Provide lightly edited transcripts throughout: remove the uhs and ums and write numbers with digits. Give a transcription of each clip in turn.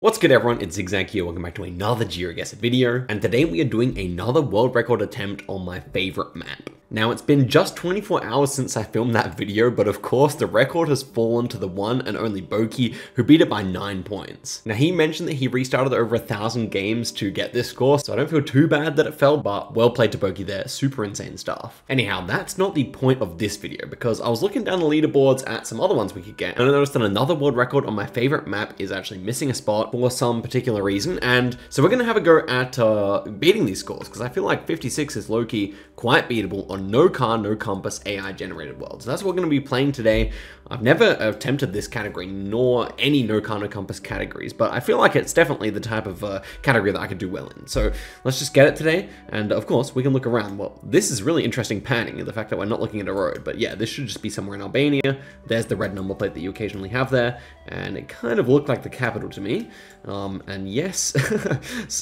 What's good everyone, it's Zigzag here, welcome back to another GeoGuessr video, and today we are doing another world record attempt on my favorite map. Now it's been just 24 hours since I filmed that video, but of course the record has fallen to the one and only Boky, who beat it by 9 points. Now he mentioned that he restarted over 1,000 games to get this score, so I don't feel too bad that it fell, but well played to Boky there, super insane stuff. Anyhow, that's not the point of this video, because I was looking down the leaderboards at some other ones we could get, and I noticed that another world record on my favorite map is actually missing a spot for some particular reason, and so we're gonna have a go at beating these scores, because I feel like 56 is low-key quite beatable on no car, no compass AI generated worlds. So that's what we're going to be playing today. I've never attempted this category, nor any no car, no compass categories, but I feel like it's definitely the type of category that I could do well in. So let's just get it today, and of course we can look around. Well, this is really interesting panning, the fact that we're not looking at a road, but yeah, this should just be somewhere in Albania. There's the red number plate that you occasionally have there, and it kind of looked like the capital to me. And yes,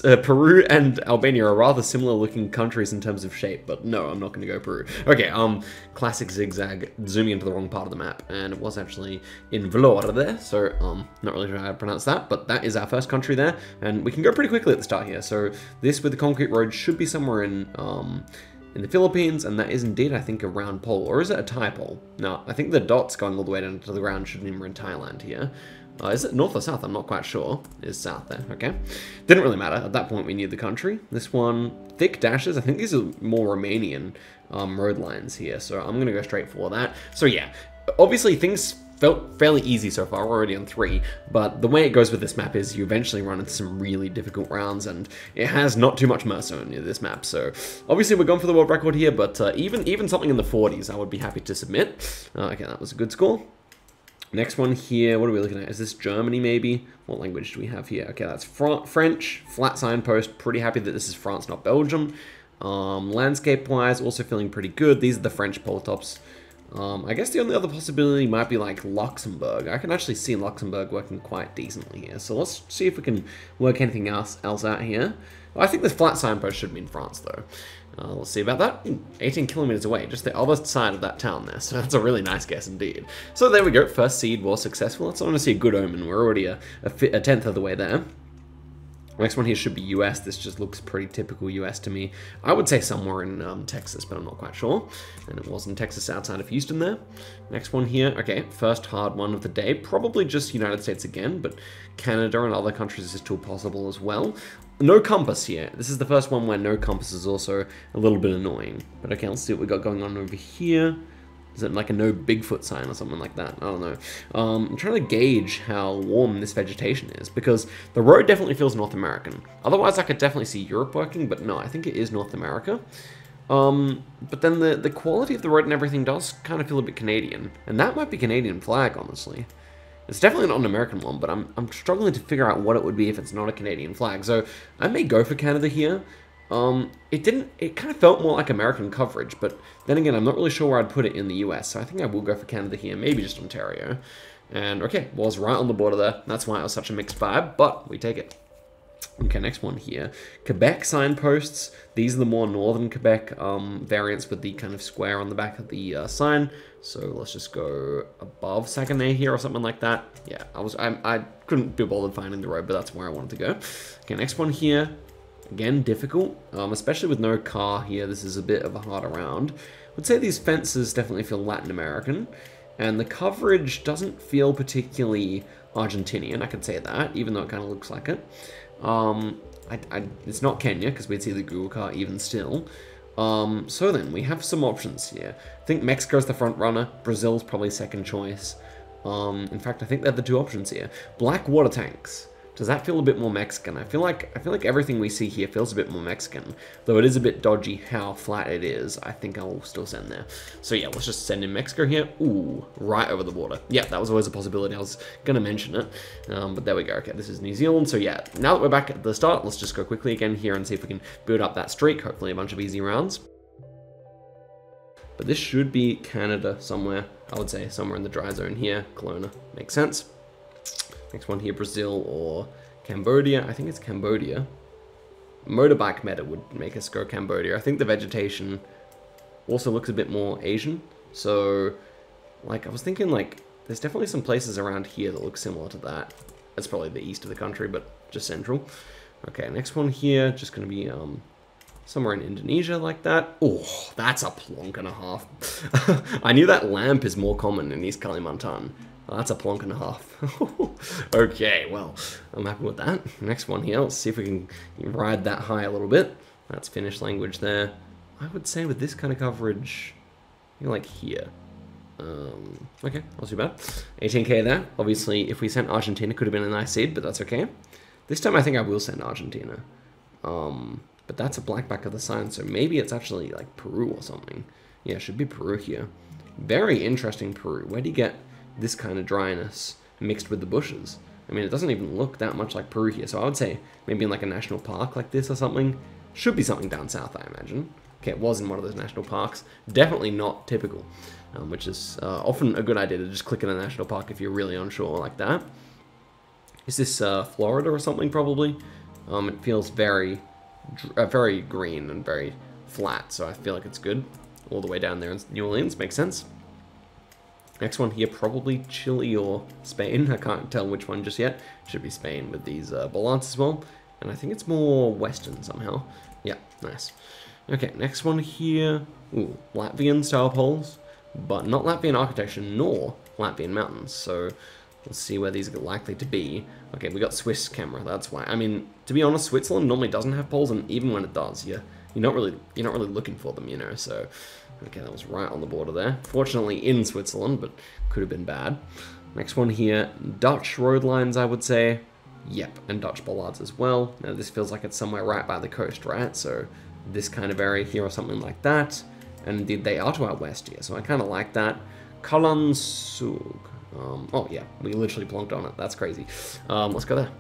Peru and Albania are rather similar looking countries in terms of shape, but no, I'm not going to go Peru. Okay, classic zigzag, zooming into the wrong part of the map, and it was actually in Vlora there, so not really sure how to pronounce that, but that is our first country there, and we can go pretty quickly at the start here. So this with the concrete road should be somewhere in the Philippines, and that is indeed, I think, a round pole, or is it a Thai pole? No, I think the dots going all the way down to the ground should mean we're in Thailand here. Is it north or south? I'm not quite sure. It's south there, okay. Didn't really matter. At that point, we knew the country. This one, thick dashes. I think these are more Romanian road lines here, so I'm going to go straight for that. So yeah, obviously things felt fairly easy so far. We're already on 3, but the way it goes with this map is you eventually run into some really difficult rounds, and it has not too much mercy on you, this map. So obviously we're going for the world record here, but even something in the 40s, I would be happy to submit. Okay, that was a good score. Next one here, what are we looking at? Is this Germany maybe? What language do we have here? Okay, that's French, flat signpost. Pretty happy that this is France, not Belgium. Landscape-wise, also feeling pretty good. These are the French pole tops. I guess the only other possibility might be like Luxembourg. I can actually see Luxembourg working quite decently here. So let's see if we can work anything else out here. Well, I think this flat signpost should be in France though. Let's see about that. 18 kilometers away, just the other side of that town there. So that's a really nice guess indeed. So there we go. First seed was successful. That's honestly a good omen. We're already a 10th of the way there. Next one here should be US. This just looks pretty typical US to me. I would say somewhere in Texas, but I'm not quite sure. And it was in Texas outside of Houston there. Next one here. Okay, first hard one of the day. Probably just United States again, but Canada and other countries is still possible as well. No compass here. This is the first one where no compass is also a little bit annoying. But okay, let's see what we got going on over here. Is it like a no Bigfoot sign or something like that? I don't know. I'm trying to gauge how warm this vegetation is, because the road definitely feels North American. Otherwise, I could definitely see Europe working, but no, I think it is North America. But then the quality of the road and everything does kind of feel a bit Canadian. And that might be Canadian flag, honestly. It's definitely not an American one, but I'm struggling to figure out what it would be if it's not a Canadian flag. So I may go for Canada here. It kind of felt more like American coverage, but then again, I'm not really sure where I'd put it in the US, so I think I will go for Canada here, maybe just Ontario. And okay, was right on the border there. That's why it was such a mixed vibe, but we take it. Okay, next one here. Quebec signposts. These are the more northern Quebec variants with the kind of square on the back of the sign. So let's just go above Saguenay here or something like that. Yeah, I couldn't be bothered finding the road, but that's where I wanted to go. Okay, next one here. Again, difficult, especially with no car here. This is a bit of a harder round. I would say these fences definitely feel Latin American, and the coverage doesn't feel particularly Argentinian, I could say that, even though it kind of looks like it. It's not Kenya, because we'd see the Google car even still. So then, we have some options here. I think Mexico's the front runner, Brazil's probably second choice. In fact, I think they're the 2 options here. Black water tanks. Does that feel a bit more Mexican? I feel like everything we see here feels a bit more Mexican, though it is a bit dodgy how flat it is. I think I'll still send there. So yeah, let's just send in Mexico here. Ooh, right over the border. Yeah, that was always a possibility. I was gonna mention it, but there we go. Okay, this is New Zealand. So yeah, now that we're back at the start, let's just go quickly again here and see if we can build up that streak. Hopefully a bunch of easy rounds. But this should be Canada somewhere. I would say somewhere in the dry zone here. Kelowna makes sense. Next one here, Brazil or Cambodia. I think it's Cambodia. Motorbike meta would make us go Cambodia. I think the vegetation also looks a bit more Asian. So, like, I was thinking, like, there's definitely some places around here that look similar to that. It's probably the east of the country, but just central. Okay, next one here, just going to be somewhere in Indonesia like that. Oh, that's a plonk and a half. I knew that lamp is more common in East Kalimantan. Oh, that's a plonk and a half. Okay, well, I'm happy with that. Next one here, let's see if we can ride that high a little bit. That's Finnish language there. I would say with this kind of coverage, like here. Okay, not too bad. 18k there. Obviously, if we sent Argentina, could have been a nice seed, but that's okay. This time I think I will send Argentina. But that's a black back of the sign, so maybe it's actually like Peru or something. Yeah, it should be Peru here. Very interesting Peru. Where do you get this kind of dryness mixed with the bushes? I mean, it doesn't even look that much like Peru here, so I would say maybe in like a national park like this or something. Should be something down south, I imagine. Okay, it was in one of those national parks. Definitely not typical, which is often a good idea to just click in a national park if you're really unsure like that. Is this Florida or something probably? It feels very green and very flat, so I feel like it's good. All the way down there in New Orleans, makes sense. Next one here, probably Chile or Spain. I can't tell which one just yet. Should be Spain with these bollards as well. And I think it's more western somehow. Yeah, nice. Okay, next one here. Ooh, Latvian style poles, but not Latvian architecture nor Latvian mountains. So let's see where these are likely to be. Okay, we got Swiss camera. That's why. I mean, to be honest, Switzerland normally doesn't have poles, and even when it does, you're not really looking for them, you know. So, okay, that was right on the border there. Fortunately, in Switzerland, but could have been bad. Next one here, Dutch road lines, I would say. Yep, and Dutch bollards as well. Now this feels like it's somewhere right by the coast, right? So this kind of area here or something like that. And indeed, they are to our west here, so I kind of like that. Kalansug. Oh yeah, we literally plonked on it. That's crazy. Let's go there.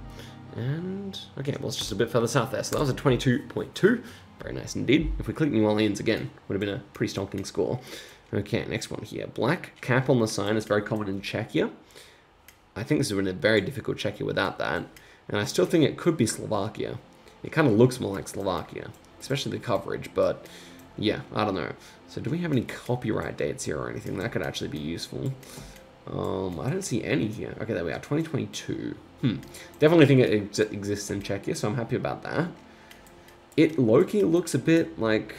And okay, well, it's just a bit further south there. So that was a 22.2. Very nice indeed. If we click New Orleans again, would have been a pretty stonking score. Okay, next one here. Black cap on the sign is very common in Czechia. I think this has been a very difficult Czechia without that. And I still think it could be Slovakia. It kind of looks more like Slovakia, especially the coverage, but yeah, I don't know. So do we have any copyright dates here or anything? That could actually be useful. I don't see any here. Okay, there we are, 2022. Definitely think it exists in Czechia, so I'm happy about that. It low-key looks a bit like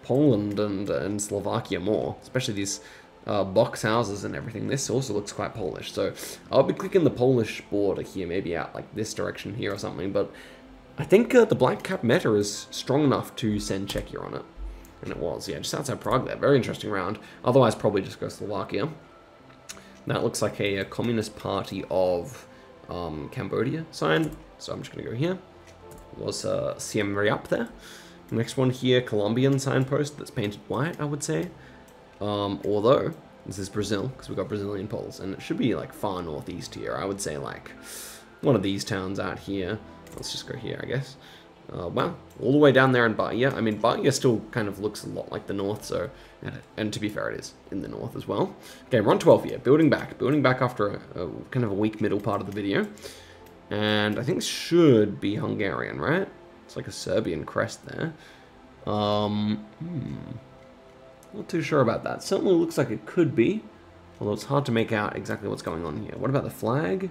Poland and Slovakia more, especially these box houses and everything. This also looks quite Polish, so I'll be clicking the Polish border here, maybe out like this direction here or something, but I think the black cap meta is strong enough to send Czechia on it. And it was, yeah, just outside Prague there. Very interesting round. Otherwise, probably just go Slovakia. That looks like a Communist Party of Cambodia sign, so I'm just going to go here. Was Siem Reap there. Next one here, Colombian signpost that's painted white, I would say. Although, this is Brazil, because we've got Brazilian poles, and it should be like far northeast here. I would say like one of these towns out here. Let's just go here, I guess. Wow, all the way down there in Bahia. I mean, Bahia still kind of looks a lot like the north, so, and to be fair, it is in the north as well. Okay, we're on 12 here, building back after a kind of a weak middle part of the video. And I think this should be Hungarian, right? It's like a Serbian crest there. Not too sure about that. Certainly looks like it could be, although it's hard to make out exactly what's going on here. What about the flag?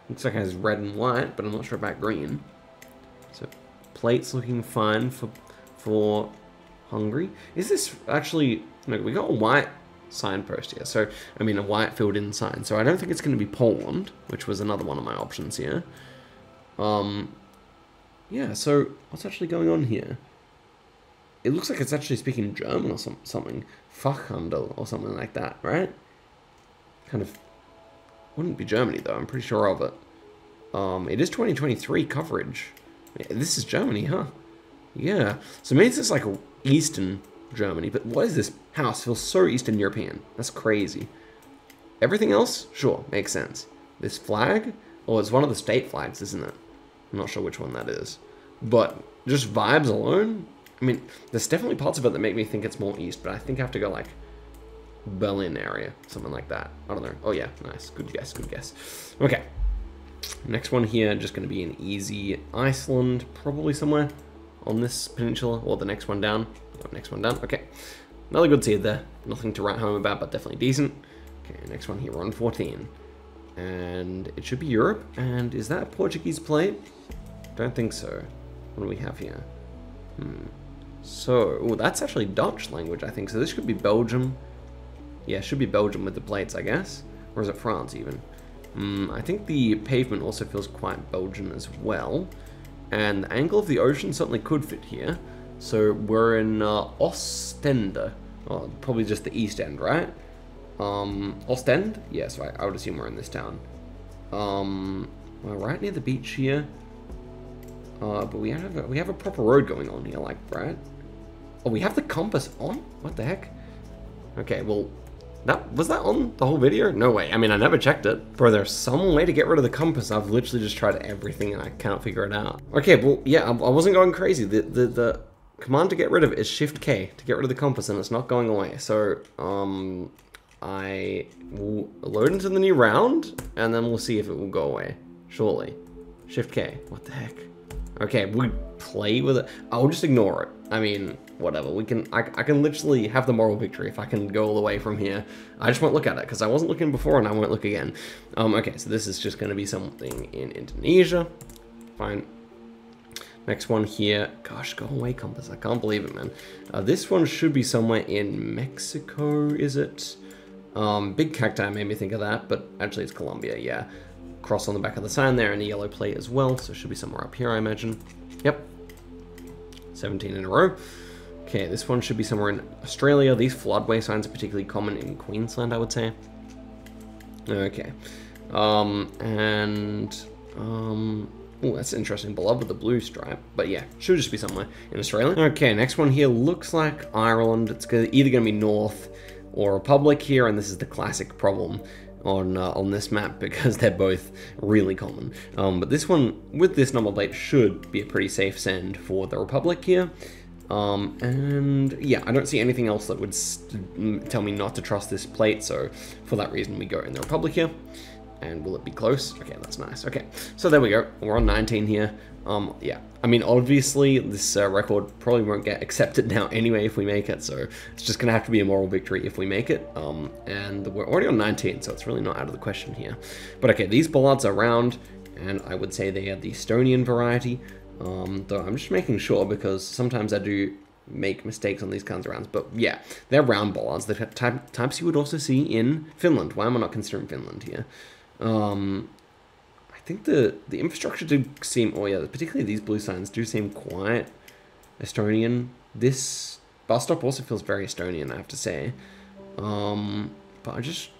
Looks like it has red and white, but I'm not sure about green. So plates looking fine for Hungary. Is this actually, no, we got a white signpost here. So, I mean, a white filled in sign. So I don't think it's going to be Poland, which was another one of my options here. Yeah, so what's actually going on here? It looks like it's actually speaking German or something. Fachhandel or something like that, right? Kind of, wouldn't be Germany though, I'm pretty sure of it. It is 2023 coverage. Yeah, this is Germany, huh? Yeah, so maybe this is like Eastern Germany, but what is this house? It feels so Eastern European. That's crazy. Everything else, sure, makes sense. This flag, oh, it's one of the state flags, isn't it? I'm not sure which one that is. But just vibes alone, I mean, there's definitely parts of it that make me think it's more east, but I think I have to go like Berlin area, something like that. I don't know. Oh yeah, nice. Good guess, good guess. Okay. Next one here, just going to be an easy Iceland, probably somewhere on this peninsula, or the next one down. Oh, next one down. Okay. Another good seed there. Nothing to write home about, but definitely decent. Okay, next one here, we're on 14. And it should be Europe. And is that a Portuguese plate? Don't think so. What do we have here? So, oh, that's actually Dutch language, I think. So this should be Belgium. Yeah, it should be Belgium with the plates, I guess. Or is it France, even? I think the pavement also feels quite Belgian as well. And the angle of the ocean certainly could fit here. So we're in Ostende. Oh, probably just the east end, right? Ostend? Yes, right. I would assume we're in this town. We're right near the beach here. But we have a proper road going on here, like, right? Oh, we have the compass on? What the heck? Okay, well, was that on the whole video? No way. I mean, I never checked it. Bro, there's some way to get rid of the compass. I've literally just tried everything and I can't figure it out. Okay, well, yeah, I wasn't going crazy. The command to get rid of it is Shift K to get rid of the compass, and it's not going away. So, I will load into the new round, and then we'll see if it will go away. Surely. Shift K. What the heck? Okay, we play with it. I'll just ignore it. I mean, whatever. I can literally have the moral victory if I can go all the way from here. I just won't look at it because I wasn't looking before and I won't look again. Okay, so this is just going to be something in Indonesia. Fine. Next one here. Gosh, go away, compass. I can't believe it, man. This one should be somewhere in Mexico, is it? Big cacti made me think of that, but actually it's Colombia, yeah. Cross on the back of the sign there and a yellow plate as well, so it should be somewhere up here, I imagine. Yep. 17 in a row. Okay, this one should be somewhere in Australia. These floodway signs are particularly common in Queensland, I would say. Okay. Oh, that's interesting. Beloved with the blue stripe. But yeah, should just be somewhere in Australia. Okay, next one here looks like Ireland. It's either going to be North or Republic here, and this is the classic problem on this map because they're both really common. But this one, with this number plate, should be a pretty safe send for the Republic here. And yeah, I don't see anything else that would tell me not to trust this plate, so for that reason we go in the Republic here. And will it be close? Okay, that's nice. Okay, so there we go. We're on 19 here. Yeah, I mean, obviously this record probably won't get accepted now anyway if we make it, so it's just gonna have to be a moral victory if we make it. And we're already on 19, so it's really not out of the question here. But okay, these bollards are round, and I would say they are the Estonian variety. Though I'm just making sure because sometimes I do make mistakes on these kinds of rounds. But yeah, they're round bollards, the types you would also see in Finland. Why am I not considering Finland here? I think the infrastructure did seem, oh yeah, particularly these blue signs do seem quite Estonian. This bus stop also feels very Estonian, I have to say. But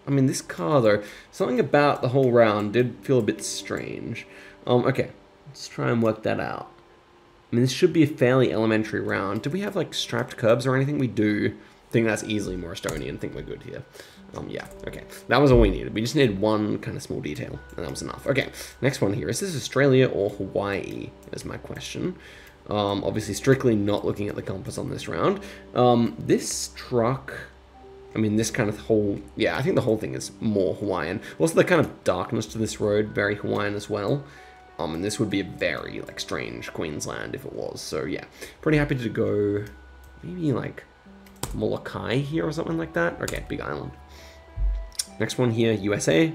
I mean, this car though, something about the whole round did feel a bit strange. Okay, let's try and work that out. I mean, this should be a fairly elementary round. Do we have like striped curbs or anything? We do. I think that's easily more Estonian. I think we're good here. Yeah, okay. That was all we needed. We just needed one kind of small detail, and that was enough. Okay, next one here. Is this Australia or Hawaii, is my question. Obviously, strictly not looking at the compass on this round. This truck, I mean, this kind of whole, yeah, I think the whole thing is more Hawaiian. Also, the kind of darkness to this road, very Hawaiian as well. And this would be a very, like, strange Queensland if it was. So, yeah, pretty happy to go maybe, like, Molokai here or something like that. Okay, big island. Next one here, USA.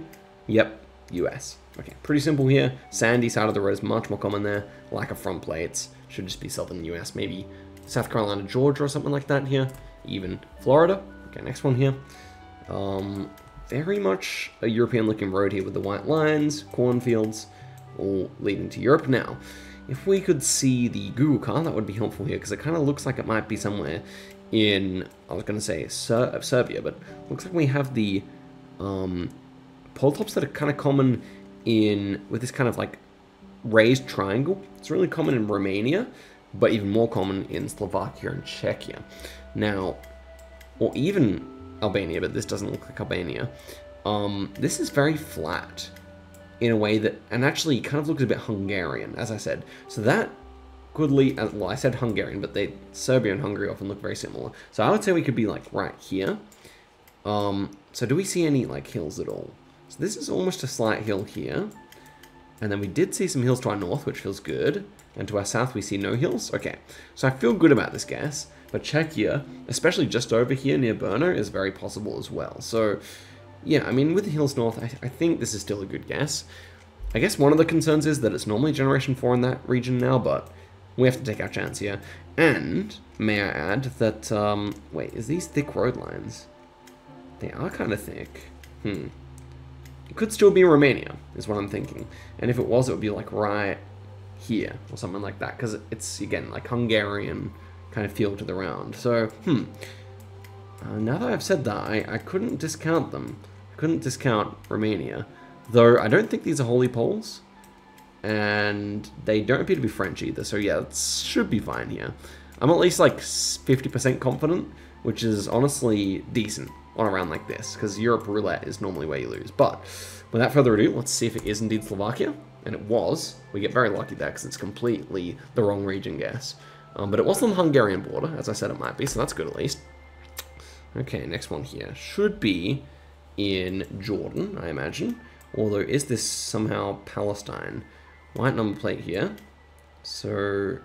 Yep, US. Okay, pretty simple here. Sandy side of the road is much more common there. Lack of front plates. Should just be southern US, maybe South Carolina, Georgia or something like that here. Even Florida. Okay, next one here. Very much a European looking road here with the white lines, cornfields, all leading to Europe. Now, if we could see the Google car, that would be helpful here because it kind of looks like it might be somewhere in, I was going to say Serbia, but looks like we have the pole tops that are kind of common with this kind of like raised triangle. It's really common in Romania, but even more common in Slovakia and Czechia. Now, or even Albania, but this doesn't look like Albania. This is very flat in a way that, and actually kind of looks a bit Hungarian, as I said. So that could lead, well, I said Hungarian, but Serbia and Hungary often look very similar. So I would say we could be like right here. So do we see any like hills at all? So this is almost a slight hill here. And then we did see some hills to our north, which feels good. And to our south, we see no hills. Okay, so I feel good about this guess. But Czechia, especially just over here near Brno, is very possible as well. So yeah, I mean, with the hills north, I think this is still a good guess. I guess one of the concerns is that it's normally Generation 4 in that region now, but we have to take our chance here. And, may I add, that, wait, is these thick road lines? They are kind of thick. It could still be Romania, is what I'm thinking. And if it was, it would be, like, right here, or something like that, because it's, again, like, Hungarian kind of feel to the round. So, now that I've said that, I couldn't discount them. I couldn't discount Romania. Though, I don't think these are holy poles. And they don't appear to be French either, so yeah, it should be fine here. I'm at least like 50% confident, which is honestly decent on a round like this, because Europe roulette is normally where you lose. But without further ado, let's see if it is indeed Slovakia. And it was. We get very lucky there, because it's completely the wrong region guess. But it was on the Hungarian border, as I said it might be, so that's good at least. Okay, next one here should be in Jordan, I imagine. Although, is this somehow Palestine? White number plate here. So,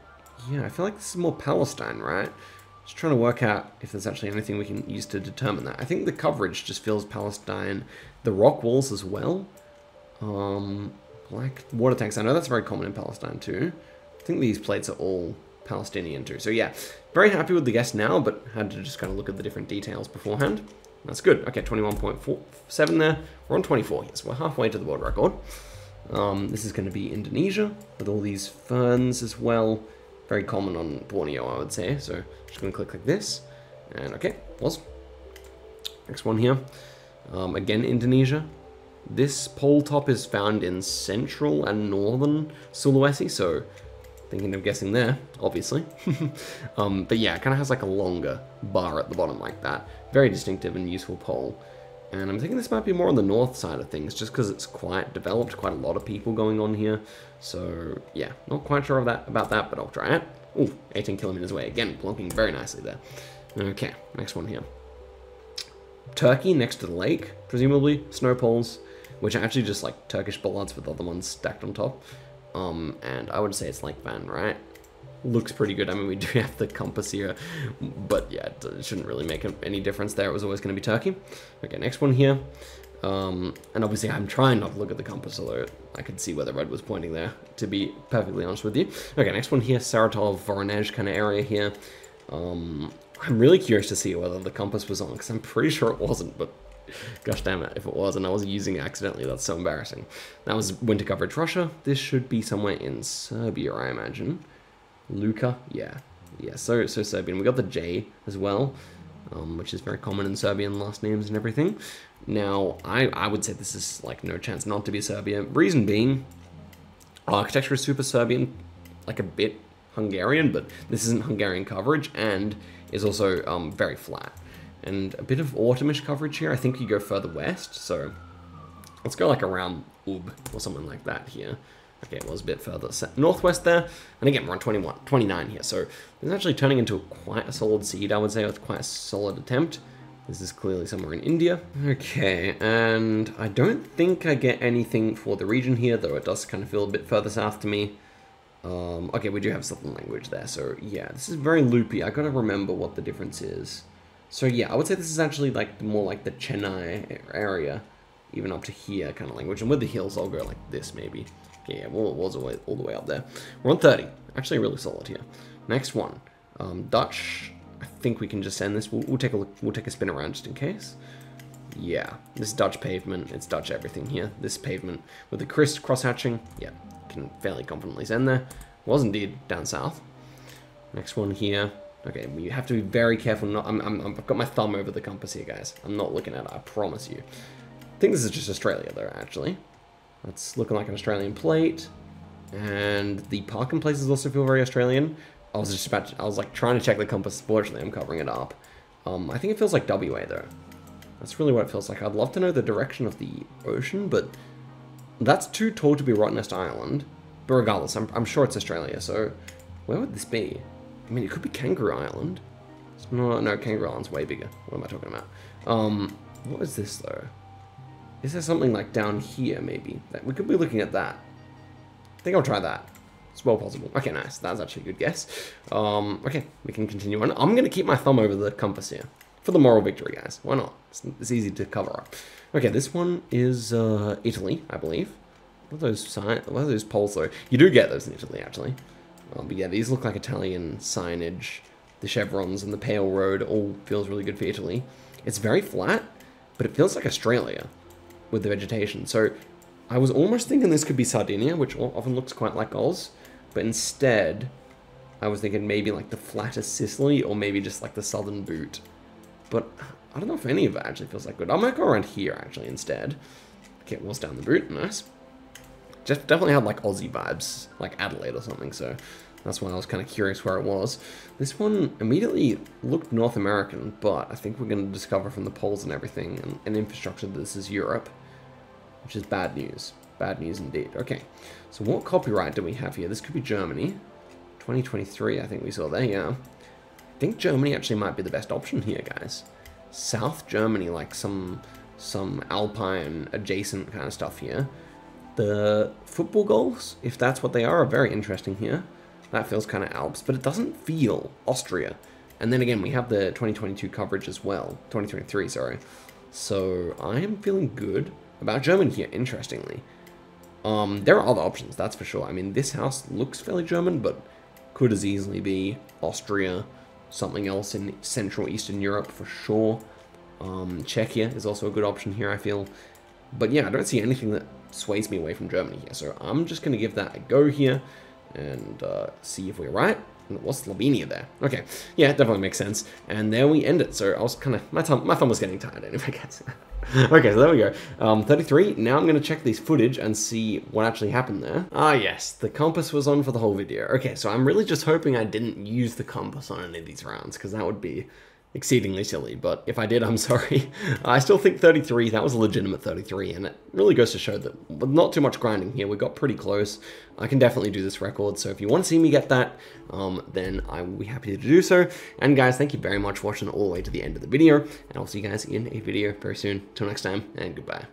yeah, I feel like this is more Palestine, right? Just trying to work out if there's actually anything we can use to determine that. I think the coverage just feels Palestine. The rock walls as well. Black water tanks. I know that's very common in Palestine too. I think these plates are all Palestinian too. So yeah, very happy with the guess now, but had to just kind of look at the different details beforehand. That's good. Okay, 21.47 there. We're on 24 here, so we're halfway to the world record. This is going to be Indonesia, with all these ferns as well. Very common on Borneo, I would say. So, just going to click like this. And okay, was. Next one here. Again, Indonesia. This pole top is found in central and northern Sulawesi, so thinking of guessing there, obviously. But yeah, it kind of has like a longer bar at the bottom like that. Very distinctive and useful pole. And I'm thinking this might be more on the north side of things, just because it's quite developed, quite a lot of people going on here. So yeah, not quite sure about that, but I'll try it. Ooh, 18 kilometers away. Again, blocking very nicely there. Okay, next one here. Turkey next to the lake, presumably. Snow poles, which are actually just like Turkish bollards with other ones stacked on top. And I would say it's like Van, right? Looks pretty good. I mean, we do have the compass here, but yeah, it shouldn't really make any difference there. It was always going to be Turkey. Okay, next one here. And obviously I'm trying not to look at the compass, although I could see where the red was pointing there, to be perfectly honest with you. Okay, next one here, Saratov, Voronezh kind of area here. I'm really curious to see whether the compass was on, because I'm pretty sure it wasn't, but gosh damn it, if it was and I was using it accidentally, that's so embarrassing. That was winter coverage Russia. This should be somewhere in Serbia, I imagine. Luka, yeah, so Serbian. We got the J as well, which is very common in Serbian last names and everything. Now, I would say this is like no chance not to be Serbia. Reason being, architecture is super Serbian, like a bit Hungarian, but this isn't Hungarian coverage, and is also very flat. And a bit of autumnish coverage here. I think you go further west, so let's go like around Ub or something like that here. Okay, it was a bit further northwest there. And again, we're on 29 here. So it's actually turning into quite a solid seed, I would say, with quite a solid attempt. This is clearly somewhere in India. Okay, and I don't think I get anything for the region here, though it does kind of feel a bit further south to me. Okay, we do have southern language there. So yeah, this is very loopy. I gotta remember what the difference is. So yeah, I would say this is actually like more like the Chennai area, even up to here kind of language. And with the hills, I'll go like this maybe. Okay, yeah, well, it was all the way up there. We're on 30. Actually, really solid here. Next one, Dutch. I think we can just send this. We'll take a look. We'll take a spin around just in case. Yeah, this is Dutch pavement. It's Dutch everything here. This pavement with the cross hatching. Yeah, can fairly confidently send there. Was indeed down south. Next one here. Okay, you have to be very careful. I've got my thumb over the compass here, guys. I'm not looking at it, I promise you. I think this is just Australia, though, actually. That's looking like an Australian plate. And the parking places also feel very Australian. I was like trying to check the compass. Fortunately, I'm covering it up. I think it feels like WA, though. That's really what it feels like. I'd love to know the direction of the ocean, but that's too tall to be Rottnest Island. But regardless, I'm sure it's Australia, so where would this be? I mean, it could be Kangaroo Island. It's not, no, Kangaroo Island's way bigger. What am I talking about? What is this, though? Is there something like down here, maybe? We could be looking at that. I think I'll try that. It's well possible. Okay, nice. That's actually a good guess. Okay, we can continue on. I'm going to keep my thumb over the compass here. For the moral victory, guys. Why not? It's easy to cover up. Okay, this one is Italy, I believe. What are those poles, though? You do get those in Italy, actually. But yeah, these look like Italian signage. The chevrons and the pale road all feels really good for Italy. It's very flat, but it feels like Australia with the vegetation. So I was almost thinking this could be Sardinia, which often looks quite like Oz. But instead, I was thinking maybe like the flattest Sicily or maybe just like the southern boot. But I don't know if any of it actually feels like good. I might go around here actually instead. Okay, wheels down the boot, nice. Just definitely had like Aussie vibes, like Adelaide or something, so that's why I was kind of curious where it was. This one immediately looked North American, but I think we're going to discover from the polls and everything and infrastructure that this is Europe, which is bad news. Bad news indeed. Okay, so what copyright do we have here? This could be Germany. 2023, I think we saw there, yeah. I think Germany actually might be the best option here, guys. South Germany, like some Alpine adjacent kind of stuff here. The football goals, if that's what they are very interesting here. That feels kind of Alps, but it doesn't feel Austria. And then again, we have the 2022 coverage as well. 2023, sorry. So I am feeling good about Germany here, interestingly. There are other options, that's for sure. I mean, this house looks fairly German, but could as easily be Austria, something else in Central Eastern Europe for sure. Czechia is also a good option here, I feel. But yeah, I don't see anything that sways me away from Germany here. So I'm just going to give that a go here and see if we're right. What's Slovenia there? Okay, yeah, it definitely makes sense. And there we end it. So I was kind of, my thumb was getting tired anyway, guys. Okay, so there we go. 33, now I'm going to check this footage and see what actually happened there. Ah, yes, the compass was on for the whole video. Okay, so I'm really just hoping I didn't use the compass on any of these rounds, because that would be exceedingly silly, but if I did, I'm sorry. I still think 33, that was a legitimate 33, and it really goes to show that with not too much grinding here, we got pretty close. I can definitely do this record, so if you want to see me get that, then I will be happy to do so. And guys, thank you very much for watching all the way to the end of the video, and I'll see you guys in a video very soon. Till next time, and goodbye.